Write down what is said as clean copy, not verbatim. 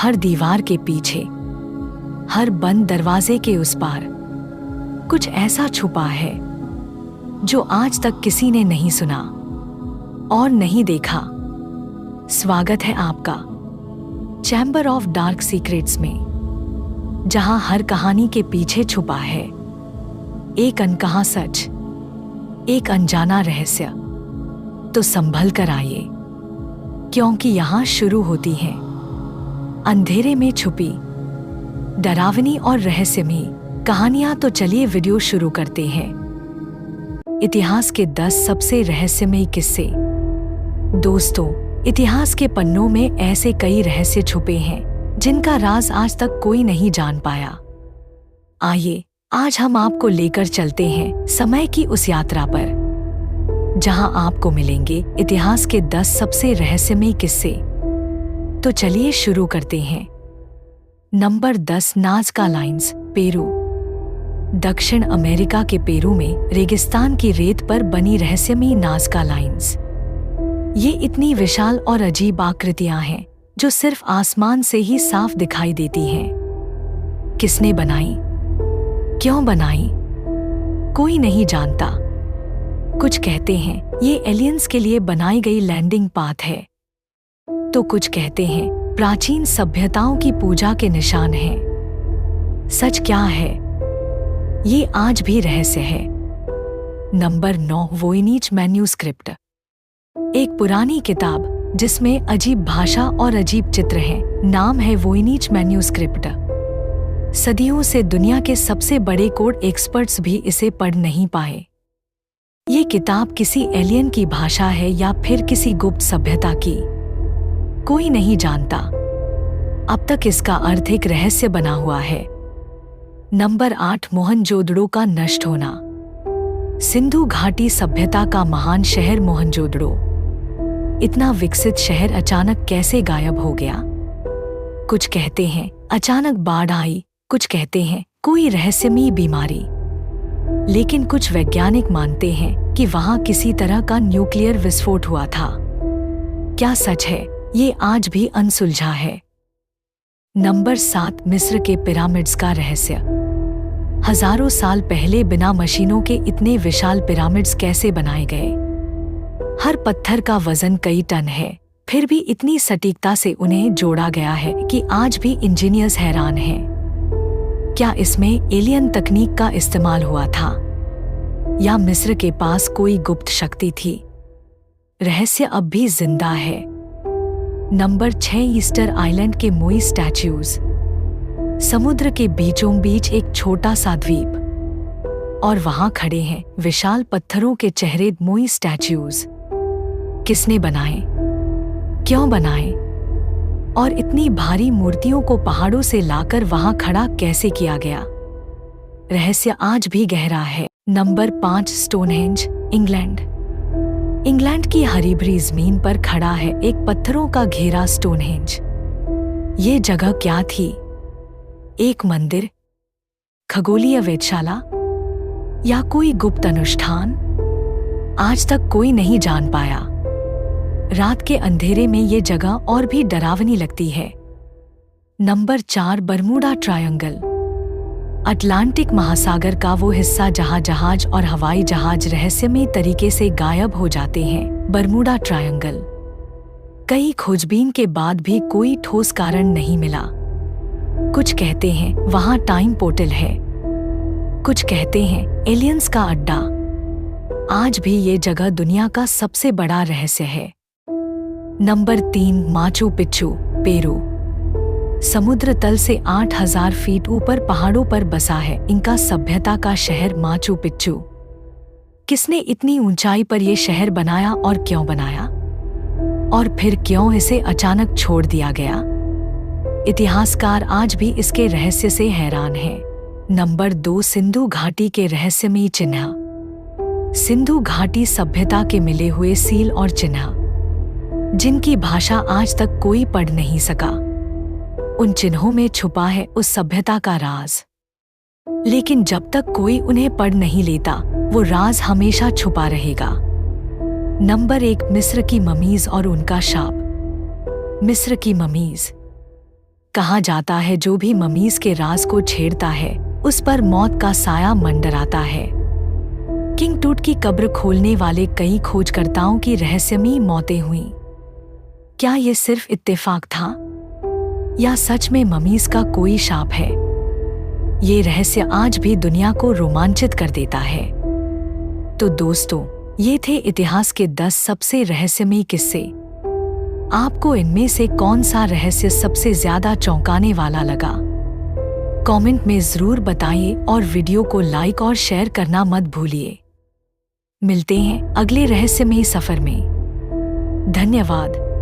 हर दीवार के पीछे, हर बंद दरवाजे के उस पार कुछ ऐसा छुपा है जो आज तक किसी ने नहीं सुना और नहीं देखा। स्वागत है आपका चैम्बर ऑफ डार्क सीक्रेट्स में, जहां हर कहानी के पीछे छुपा है एक अनकहा सच, एक अनजाना रहस्य। तो संभल कर आइए, क्योंकि यहां शुरू होती हैं अंधेरे में छुपी डरावनी और रहस्यमयी कहानियां। तो चलिए वीडियो शुरू करते हैं। इतिहास के 10 सबसे रहस्यमयी किस्से। दोस्तों, इतिहास के पन्नों में ऐसे कई रहस्य छुपे हैं जिनका राज आज तक कोई नहीं जान पाया। आइए आज हम आपको लेकर चलते हैं समय की उस यात्रा पर, जहां आपको मिलेंगे इतिहास के 10 सबसे रहस्यमयी किस्से। तो चलिए शुरू करते हैं। Number 10, Nazca lines, Peru. दक्षिण अमेरिका के पेरू में रेगिस्तान की रेत पर बनी रहस्यमयी नाज़का लाइन्स। ये इतनी विशाल और अजीब आकृतियां हैं जो सिर्फ आसमान से ही साफ दिखाई देती हैं। किसने बनाई, क्यों बनाई, कोई नहीं जानता। कुछ कहते हैं ये एलियंस के लिए बनाई गई लैंडिंग पाथ है, तो कुछ कहते हैं प्राचीन सभ्यताओं की पूजा के निशान हैं। सच क्या है, ये आज भी रहस्य है। Number 9, Voynich manuscript. एक पुरानी किताब जिसमें अजीब भाषा और अजीब चित्र हैं। नाम है वोइनिच मैन्यूस्क्रिप्ट। सदियों से दुनिया के सबसे बड़े कोड एक्सपर्ट्स भी इसे पढ़ नहीं पाए। ये किताब किसी एलियन की भाषा है या फिर किसी गुप्त सभ्यता की, कोई नहीं जानता। अब तक इसका अर्थ एक रहस्य बना हुआ है। नंबर 8, मोहनजोदड़ो का नष्ट होना। सिंधु घाटी सभ्यता का महान शहर मोहनजोदड़ो, इतना विकसित शहर अचानक कैसे गायब हो गया? कुछ कहते हैं अचानक बाढ़ आई, कुछ कहते हैं कोई रहस्यमयी बीमारी, लेकिन कुछ वैज्ञानिक मानते हैं कि वहां किसी तरह का न्यूक्लियर विस्फोट हुआ था। क्या सच है, ये आज भी अनसुलझा है। नंबर 7, मिस्र के पिरामिड्स का रहस्य। हजारों साल पहले बिना मशीनों के इतने विशाल पिरामिड्स कैसे बनाए गए? हर पत्थर का वजन कई टन है, फिर भी इतनी सटीकता से उन्हें जोड़ा गया है कि आज भी इंजीनियर्स हैरान हैं। क्या इसमें एलियन तकनीक का इस्तेमाल हुआ था, या मिस्र के पास कोई गुप्त शक्ति थी? रहस्य अब भी जिंदा है। नंबर 6, ईस्टर आइलैंड के मोई स्टैच्यूज। समुद्र के बीचों बीच एक छोटा सा द्वीप, और वहां खड़े हैं विशाल पत्थरों के चेहरे मोई स्टैच्यूज। किसने बनाए, क्यों बनाए, और इतनी भारी मूर्तियों को पहाड़ों से लाकर वहां खड़ा कैसे किया गया? रहस्य आज भी गहरा है। Number 5, Stonehenge, England. इंग्लैंड की हरी भरी जमीन पर खड़ा है एक पत्थरों का घेरा स्टोनहेंज। ये जगह क्या थी? एक मंदिर, खगोलीय वेधशाला, या कोई गुप्त अनुष्ठान? आज तक कोई नहीं जान पाया। रात के अंधेरे में ये जगह और भी डरावनी लगती है। Number 4, Bermuda triangle. अटलांटिक महासागर का वो हिस्सा जहां जहाज और हवाई जहाज रहस्यमयी तरीके से गायब हो जाते हैं। Bermuda triangle. कई खोजबीन के बाद भी कोई ठोस कारण नहीं मिला। कुछ कहते हैं वहां टाइम पोर्टल है, कुछ कहते हैं एलियंस का अड्डा। आज भी ये जगह दुनिया का सबसे बड़ा रहस्य है। Number 3, Machu Picchu, Peru. समुद्र तल से 8000 फीट ऊपर पहाड़ों पर बसा है इंका सभ्यता का शहर माचू पिच्चू। किसने इतनी ऊंचाई पर यह शहर बनाया और क्यों बनाया? और फिर क्यों इसे अचानक छोड़ दिया गया? इतिहासकार आज भी इसके रहस्य से हैरान हैं। नंबर 2, सिंधु घाटी के रहस्यमयी चिन्ह। सिंधु घाटी सभ्यता के मिले हुए सील और चिन्ह, जिनकी भाषा आज तक कोई पढ़ नहीं सका। उन चिन्हों में छुपा है उस सभ्यता का राज, लेकिन जब तक कोई उन्हें पढ़ नहीं लेता वो राज हमेशा छुपा रहेगा। नंबर 1, मिस्र की ममीज और उनका शाप। मिस्र की ममीज। कहा जाता है जो भी ममीज के राज को छेड़ता है उस पर मौत का साया मंडराता है। किंग टूट की कब्र खोलने वाले कई खोजकर्ताओं की रहस्यमयी मौतें हुईं। क्या ये सिर्फ इत्तेफाक था या सच में ममीज का कोई शाप है? ये रहस्य आज भी दुनिया को रोमांचित कर देता है। तो दोस्तों, ये थे इतिहास के 10 सबसे रहस्यमयी किस्से। आपको इनमें से कौन सा रहस्य सबसे ज्यादा चौंकाने वाला लगा? कमेंट में जरूर बताइए और वीडियो को लाइक और शेयर करना मत भूलिए। मिलते हैं अगले रहस्यमयी सफर में। धन्यवाद।